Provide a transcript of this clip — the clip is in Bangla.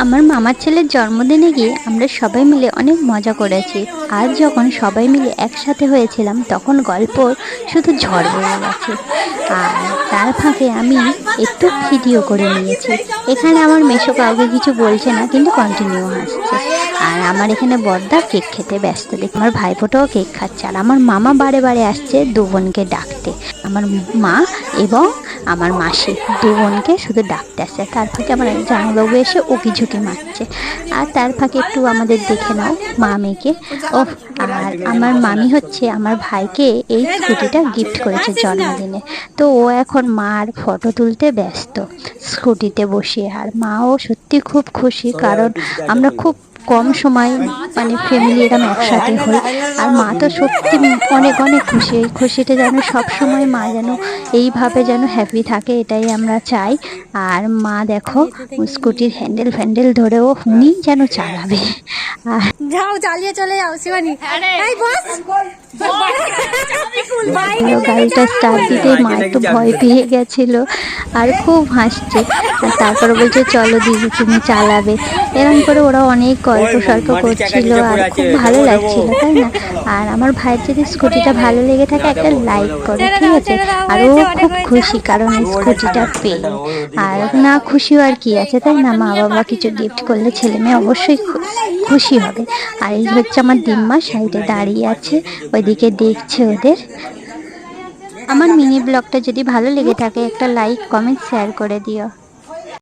আমার মামার ছেলের জন্মদিনে গিয়ে আমরা সবাই মিলে অনেক মজা করেছি। আর যখন সবাই মিলে একসাথে হয়েছিলাম তখন গল্প শুধু ঝড় বয়ে গেছে। আর তার ফাঁকে আমি একটু ভিডিও করে নিয়েছি। এখানে আমার মেসো কাউকে কিছু বলছে না, কিন্তু কন্টিনিউ হাসছে। আর আমার এখানে বড়দা কেক খেতে ব্যস্ত, দেখে আমার ভাইফোঁটাও কেক খাচ্ছে। আর আমার মামা বারে বারে আসছে দু বোনকে ডাকতে। আমার মা এবং আমার মাসি দু বোনকে শুধু ডাকতে আসছে। তার ফাঁকে আমার এক জামাইবাবু এসে উকি ঝুঁকি মারছে। আর তার ফাঁকে একটু আমাদের দেখে নাও মা মেয়েকে। ও, আর আমার মামি হচ্ছে আমার ভাইকে এই স্কুটিটা গিফট করেছে জন্মদিনে। তো ও এখন মার ফটো তুলতে ব্যস্ত স্কুটিতে বসে। আর মাও সত্যি খুব খুশি, কারণ আমরা খুব কম সময় মানে ফ্যামিলি এরকম একসাথে হই। আর মা তো সত্যি অনেক অনেক খুশি। এই খুশিটা যেন সবসময় মা যেন এইভাবে যেন হ্যাপি থাকে, এটাই আমরা চাই। আর মা দেখো স্কুটির হ্যান্ডেল ফ্যান্ডেল ধরেও উনি যেন চালাবে। আর যাও চালিয়ে চলে যাও শিবানী। গাড়িটা স্টার্ট দিতে মা একটু ভয় পেয়ে গেছিল আর খুব হাসছে। আর তারপরে বলছে চলো দিদি তুমি চালাবে। এরকম করে ওরা অনেক গল্প সল্প করছিল আর খুব ভালো লাগছিল, তাই না? আর আমার ভাইয়ের যদি স্কুটিটা ভালো লেগে থাকে একটা লাইক করো, ঠিক আছে? আর ও খুব খুশি কারণ এই স্কুটিটা পেয়ে। আর না খুশিও আর কি আছে, তাই না? মা বাবা কিছু গিফট করলে ছেলে মেয়ে অবশ্যই খুশি হবে। আর এই হচ্ছে আমার দিম্মা সাইডে দাঁড়িয়ে আছে, ওইদিকে দেখছে ওদের। আমার মিনি ব্লগটা যদি ভালো লেগে থাকে একটা লাইক কমেন্ট শেয়ার করে দিও।